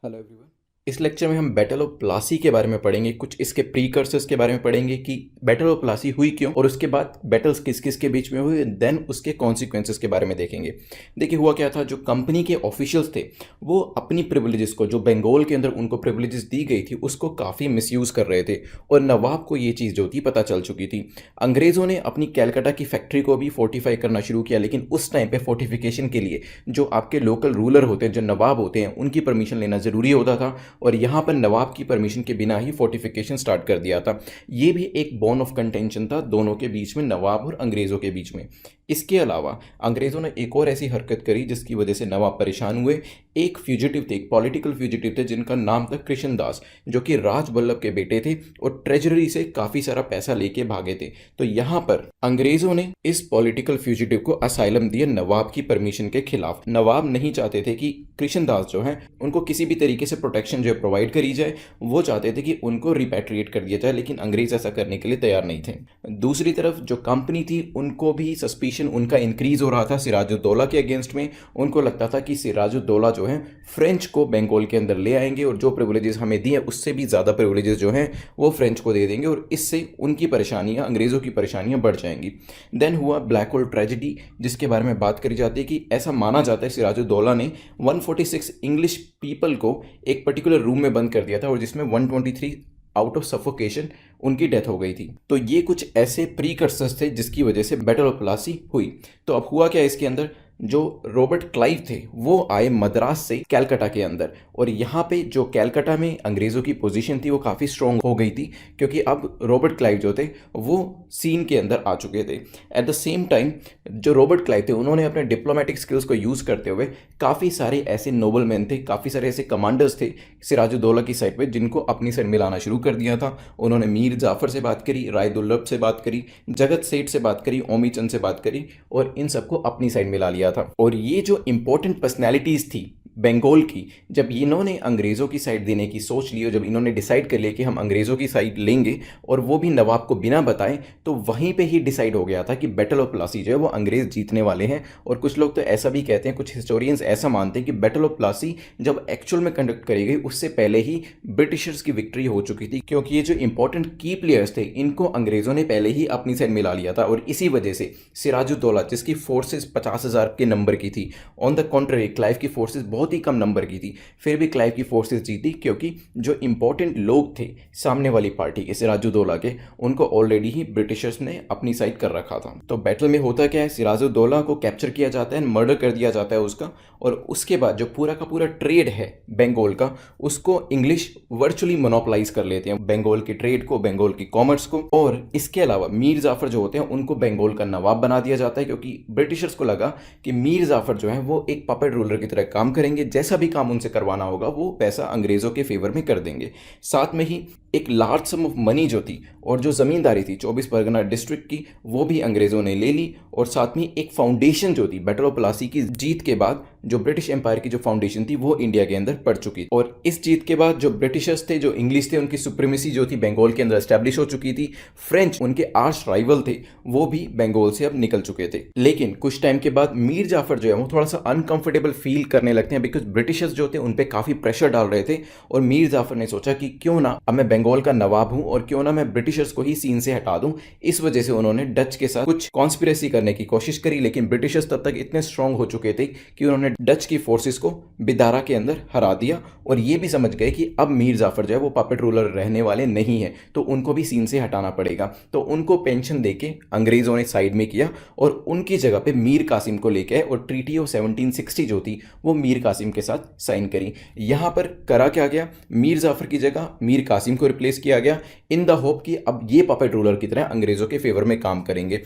Hello everyone. इस lecture में हम बैटल ऑफ प्लासी के बारे में पढ़ेंगे, कुछ इसके प्रीकर्सर्स के बारे में पढ़ेंगे कि बैटल ऑफ प्लासी हुई क्यों और उसके बाद बैटल्स किस किस के बीच में हुई, देन उसके कॉन्सिक्वेंसेस के बारे में देखेंगे। देखिए हुआ क्या था, जो कंपनी के ऑफिशियल्स थे वो अपनी प्रिविलेजेस को, जो बंगाल के अंदर उनको प्रिविलेजेस दी गई थी, उसको काफ़ी मिसयूज़ कर रहे थे और नवाब को ये चीज़ जो थी पता चल चुकी थी। अंग्रेज़ों ने अपनी कैलकाटा की फैक्ट्री को भी फोर्टिफाई करना शुरू किया, लेकिन उस टाइम पे फोर्टिफिकेशन के लिए जो आपके लोकल रूलर होते हैं, जो नवाब होते हैं, उनकी परमिशन लेना ज़रूरी होता था और यहाँ पर नवाब की परमिशन के बिना ही फोर्टिफिकेशन स्टार्ट कर दिया था। ये भी एक बॉन ऑफ कंटेंशन था दोनों के बीच में, नवाब और अंग्रेज़ों के बीच में। इसके अलावा अंग्रेज़ों ने एक और ऐसी हरकत करी जिसकी वजह से नवाब परेशान हुए। एक फ्यूजिटिव थे, एक पॉलिटिकल फ्यूजिटिव थे जिनका नाम था कृष्ण दास, जो कि राज बल्लभ के बेटे थे और ट्रेजरी से काफ़ी सारा पैसा लेके भागे थे। तो यहाँ पर अंग्रेज़ों ने इस पॉलिटिकल फ्यूजिटिव को असाइलम दिया नवाब की परमिशन के खिलाफ। नवाब नहीं चाहते थे कि कृष्ण दास जो हैं उनको किसी भी तरीके से प्रोटेक्शन जो है प्रोवाइड करी जाए, वो चाहते थे कि उनको रिपैट्रिएट कर दिया जाए, लेकिन अंग्रेज ऐसा करने के लिए तैयार नहीं थे। दूसरी तरफ जो कंपनी थी उनको भी सस्पिशन उनका इंक्रीज हो रहा था सिराजुद्दौला के अगेंस्ट में। उनको लगता था कि सिराजुद्दौला जो है फ्रेंच को बंगाल के अंदर ले आएंगे और जो प्रिविलेजेस हमें दिए उससे भी ज़्यादा प्रिविलेजेस जो हैं वो फ्रेंच को दे देंगे और इससे उनकी परेशानियां, अंग्रेज़ों की परेशानियां बढ़ जाएंगी। देन हुआ ब्लैक होल ट्रेजिडी, जिसके बारे में बात करी जाती है कि ऐसा माना जाता है सिराजुद्दौला ने 146 इंग्लिश पीपल को एक पर्टिकुलर रूम में बंद कर दिया था और जिसमें 123 आउट ऑफ सफोकेशन उनकी डेथ हो गई थी। तो ये कुछ ऐसे प्रीकर्सर्स थे जिसकी वजह से बैटल ऑफ प्लासी हुई। तो अब हुआ क्या, इसके अंदर जो रॉबर्ट क्लाइव थे वो आए मद्रास से कैलकाटा के अंदर, और यहाँ पे जो कैलकाटा में अंग्रेज़ों की पोजीशन थी वो काफ़ी स्ट्रॉन्ग हो गई थी क्योंकि अब रॉबर्ट क्लाइव जो थे वो सीन के अंदर आ चुके थे। एट द सेम टाइम जो रॉबर्ट क्लाइव थे उन्होंने अपने डिप्लोमेटिक स्किल्स को यूज़ करते हुए काफ़ी सारे ऐसे नोबल मैन थे, काफ़ी सारे ऐसे कमांडर्स थे सिराजुद्दौला की साइड पर जिनको अपनी साइड मिलाना शुरू कर दिया था। उन्होंने मीर जाफ़र से बात करी, राय दुर्लभ से बात करी, जगत सेठ से बात करी, ओमी चंद से बात करी और इन सबको अपनी साइड मिला लिया था। और ये जो इंपॉर्टेंट पर्सनैलिटीज़ थी बंगाल की, जब इन्होंने अंग्रेज़ों की साइड देने की सोच ली और जब इन्होंने डिसाइड कर लिया कि हम अंग्रेज़ों की साइड लेंगे और वो भी नवाब को बिना बताए, तो वहीं पे ही डिसाइड हो गया था कि बैटल ऑफ प्लासी जो है वो अंग्रेज़ जीतने वाले हैं। और कुछ लोग तो ऐसा भी कहते हैं, कुछ हिस्टोरियंस ऐसा मानते हैं कि बैटल ऑफ प्लासी जब एक्चुअल में कंडक्ट करी गई उससे पहले ही ब्रिटिशर्स की विक्ट्री हो चुकी थी, क्योंकि ये जो इंपॉर्टेंट की प्लेयर्स थे इनको अंग्रेज़ों ने पहले ही अपनी साइड मिला लिया था। और इसी वजह से सिराजुद्दौला, जिसकी फोर्सेज 50,000 के नंबर की थी, ऑन द कॉन्ट्ररी क्लाइव की फोर्सेज बहुत ही कम नंबर की थी, फिर भी क्लाइव की फोर्सेस जीती क्योंकि जो इंपॉर्टेंट लोग थे सामने वाली पार्टी के सिराजुद्दौला के, उनको ऑलरेडी ही ब्रिटिशर्स ने अपनी साइड कर रखा था। तो बैटल में होता क्या है, सिराजुद्दौला को कैप्चर किया जाता है, मर्डर कर दिया जाता है उसका, और उसके बाद जो पूरा का पूरा ट्रेड है बंगाल का उसको इंग्लिश वर्चुअली मोनोपलाइज कर लेते हैं, बंगाल के ट्रेड को, बंगाल की कॉमर्स को। और इसके अलावा मीर जाफर जो होते हैं उनको बंगाल का नवाब बना दिया जाता है क्योंकि ब्रिटिशर्स को लगा कि मीर जाफर जो है वो एक पपेट रूलर की तरह काम करेंगे, जैसा भी काम उनसे करवाना होगा वो पैसा अंग्रेज़ों के फेवर में कर देंगे। साथ में ही एक लार्ज सम ऑफ मनी जो थी और जो ज़मींदारी थी 24 परगना डिस्ट्रिक्ट की वो भी अंग्रेज़ों ने ले ली, और साथ में एक फाउंडेशन जो थी बैटल ऑफ प्लासी की जीत के बाद, जो ब्रिटिश एम्पायर की जो फाउंडेशन थी वो इंडिया के अंदर पड़ चुकी। और इस जीत के बाद जो ब्रिटिशर्स थे, जो इंग्लिश थे, उनकी सुप्रीमेसी जो थी बंगाल के अंदर एस्टैब्लिश हो चुकी थी। फ्रेंच उनके आर्च राइवल थे, वो भी बंगाल से अब निकल चुके थे। लेकिन कुछ टाइम के बाद मीर जाफर जो है वो थोड़ा सा अनकंफर्टेबल फील करने लगते हैं बिकॉज ब्रिटिशर्स जो थे उन पर काफ़ी प्रेशर डाल रहे थे, और मीर जाफर ने सोचा कि क्यों ना अब मैं बंगाल का नवाब हूं और क्यों ना मैं ब्रिटिशर्स को ही सीन से हटा दूं। इस वजह से उन्होंने डच के साथ कुछ कॉन्स्पिरेसी करने की कोशिश करी, लेकिन ब्रिटिशर्स तब तक इतने स्ट्रांग हो चुके थे कि उन्होंने डच की फोर्सेस को बिदारा के अंदर हरा दिया, और ये भी समझ गए कि अब मीर जाफर जो है वो पपेट रूलर रहने वाले नहीं है, तो उनको भी सीन से हटाना पड़ेगा। तो उनको पेंशन देके अंग्रेजों ने साइड में किया और उनकी जगह पे मीर कासिम को लेके आए और ट्रीटी ऑफ 1760 जो थी वो मीर कासिम के साथ साइन करी। यहां पर करा क्या गया, मीर जाफर की जगह मीर कासिम को रिप्लेस किया गया इन द होप कि अब ये पपेट रूलर की तरह अंग्रेजों के फेवर में काम करेंगे।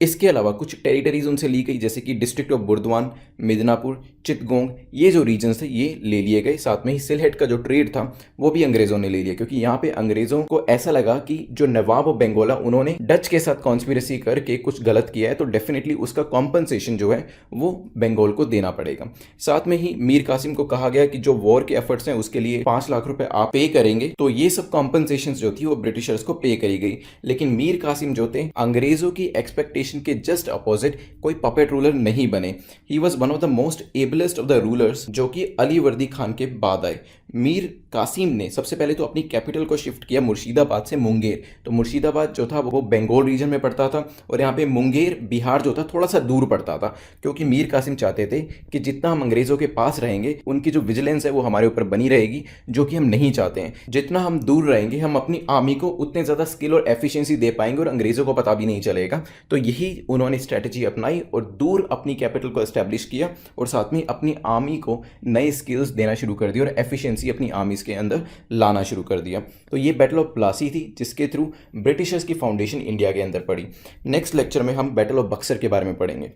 इसके अलावा कुछ टेरिटरीज उनसे ली गई, जैसे कि डिस्ट्रिक्ट ऑफ बुर्दवान, मिदनापुर, चितगोंग, ये जो रीजन्स थे ये ले लिए गए। साथ में ही सिलहेट का जो ट्रेड था वो भी अंग्रेजों ने ले लिया, क्योंकि यहाँ पे अंग्रेजों को ऐसा लगा कि जो नवाब ऑफ बंगोला उन्होंने डच के साथ कॉन्स्पिरेसी करके कुछ गलत किया है, तो डेफिनेटली उसका कॉम्पनसेशन जो है वो बंगाल को देना पड़ेगा। साथ में ही मीर कासिम को कहा गया कि जो वॉर के एफर्ट्स हैं उसके लिए 5 लाख रुपए आप पे करेंगे, तो ये सब कॉम्पनसेशन जो थी वो ब्रिटिशर्स को पे करी गई। लेकिन मीर कासिम जो थे अंग्रेजों की एक्सपेक्टेशन के जस्ट अपोजिट कोई पपेट रूलर नहीं बने। He was one of the most ablest of the rulers, जो कि अली वर्दी खान के बाद आए। मीर कासिम ने सबसे पहले तो अपनी कैपिटल को शिफ्ट किया मुर्शिदाबाद से मुंगेर। तो मुर्शिदाबाद जो था वो बंगाल रीजन में पड़ता था और यहाँ पे मुंगेर बिहार जो था थोड़ा सा दूर पड़ता था, क्योंकि मीर कासिम चाहते थे कि जितना हम अंग्रेज़ों के पास रहेंगे उनकी जो विजिलेंस है वो हमारे ऊपर बनी रहेगी, जो कि हम नहीं चाहते हैं। जितना हम दूर रहेंगे हम अपनी आर्मी को उतने ज़्यादा स्किल और एफिशिएंसी दे पाएंगे और अंग्रेज़ों को पता भी नहीं चलेगा। तो यही उन्होंने स्ट्रैटेजी अपनाई और दूर अपनी कैपिटल को एस्टेब्लिश किया और साथ में अपनी आर्मी को नए स्किल्स देना शुरू कर दिया और एफिशिएंसी अपनी आर्मीज के अंदर लाना शुरू कर दिया। तो ये बैटल ऑफ प्लासी थी जिसके थ्रू ब्रिटिशर्स की फाउंडेशन इंडिया के अंदर पड़ी। नेक्स्ट लेक्चर में हम बैटल ऑफ बक्सर के बारे में पढ़ेंगे।